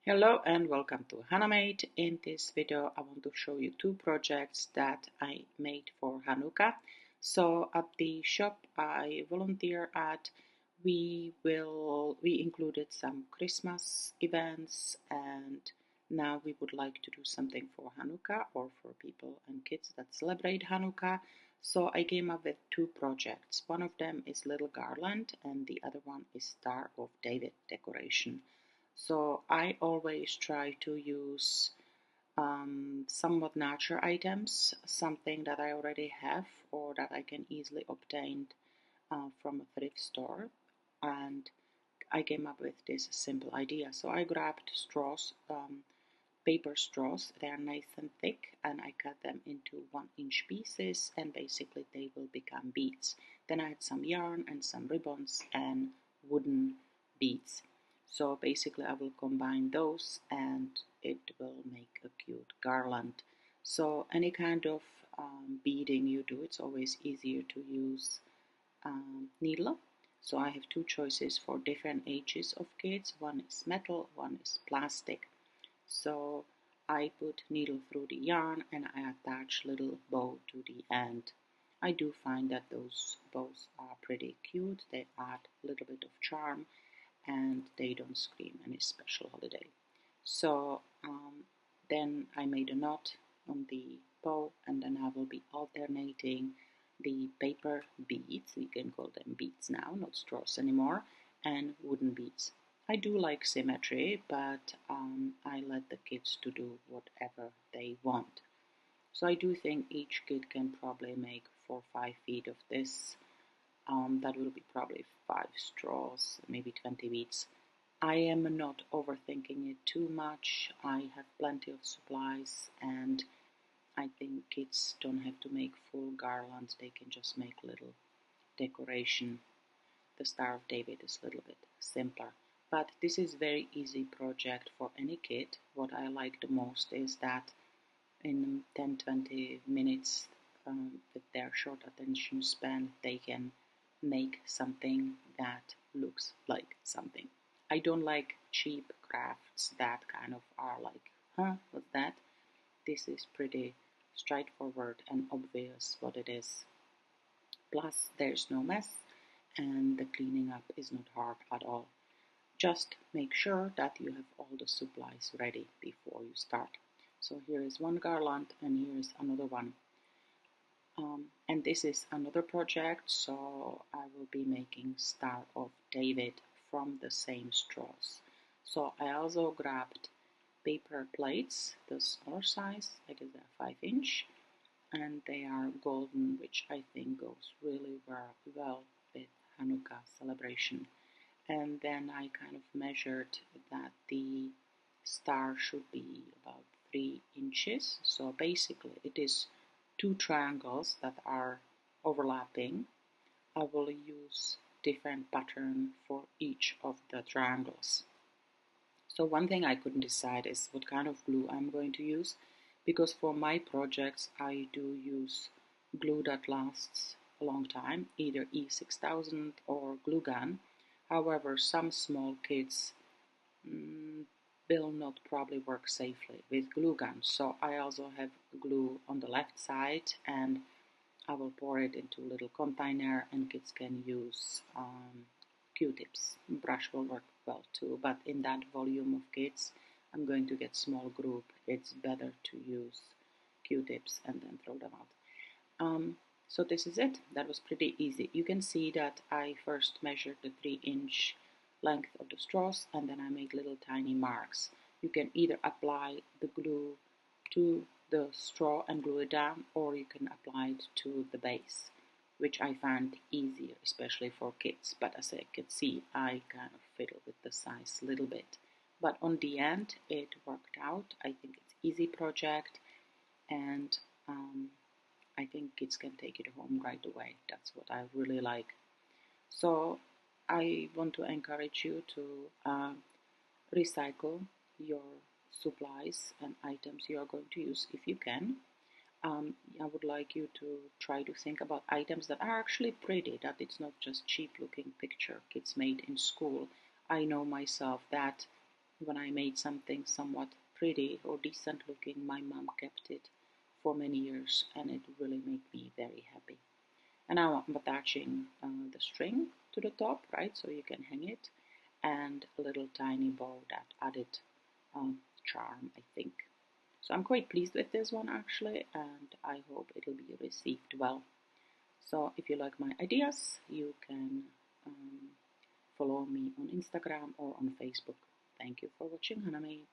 Hello and welcome to Hanukkah. In this video I want to show you two projects that I made for Hanukkah. So at the shop I volunteer at, we included some Christmas events, and now we would like to do something for Hanukkah or for people and kids that celebrate Hanukkah. So I came up with two projects. One of them is little garland and the other one is Star of David decoration. So I always try to use somewhat natural items, something that I already have or that I can easily obtain from a thrift store. And I came up with this simple idea. So I grabbed straws, paper straws. They are nice and thick, and I cut them into 1-inch pieces, and basically they will become beads. Then I had some yarn and some ribbons and wooden beads. So basically I will combine those and it will make a cute garland. So any kind of beading you do, it's always easier to use needle. So I have two choices for different ages of kids. One is metal, one is plastic. So I put needle through the yarn and I attach little bow to the end. I do find that those bows are pretty cute. They add a little bit of charm and they don't scream any special holiday. So then I made a knot on the bow, and then I will be alternating the paper beads, we can call them beads now, not straws anymore, and wooden beads. I do like symmetry, but I let the kids to do whatever they want. So I do think each kid can probably make 4 or 5 feet of this. That will be probably 5 straws, maybe 20 beads. I am not overthinking it too much. I have plenty of supplies, and I think kids don't have to make full garlands. They can just make little decoration. The Star of David is a little bit simpler. But this is very easy project for any kid. What I like the most is that in 10-20 minutes, with their short attention span, they can make something that looks like something. I don't like cheap crafts that kind of are like, huh, what's that? This is pretty straightforward and obvious what it is. Plus, there's no mess, and the cleaning up is not hard at all. Just make sure that you have all the supplies ready before you start. So here is one garland and here is another one. And this is another project, so I will be making Star of David from the same straws. So I also grabbed paper plates, the smaller size, I guess they're 5-inch, and they are golden, which I think goes really well with Hanukkah celebration. And then I kind of measured that the star should be about 3 inches. So basically it is 2 triangles that are overlapping. I will use different pattern for each of the triangles. So one thing I couldn't decide is what kind of glue I'm going to use, because for my projects I do use glue that lasts a long time, either E6000 or glue gun. However, some small kids will not probably work safely with glue guns. So I also have glue on the left side, and I will pour it into a little container, and kids can use Q-tips. Brush will work well too, but in that volume of kids, I'm going to get small group. It's better to use Q-tips and then throw them out. So this is it. That was pretty easy. You can see that I first measured the 3-inch length of the straws, and then I made little tiny marks. You can either apply the glue to the straw and glue it down, or you can apply it to the base, which I found easier, especially for kids. But as I could see, I kind of fiddle with the size a little bit. But on the end, it worked out. I think it's easy project, and I think kids can take it home right away. That's what I really like. So I want to encourage you to recycle your supplies and items you are going to use if you can. I would like you to try to think about items that are actually pretty, that it's not just cheap looking picture kids made in school. I know myself that when I made something somewhat pretty or decent looking, my mom kept it for many years, and it really made me very happy. And now I'm attaching the string to the top, right, so you can hang it, and a little tiny bow that added charm, I think. So I'm quite pleased with this one actually, and I hope it'll be received well. So if you like my ideas, you can follow me on Instagram or on Facebook. Thank you for watching Hannah Made.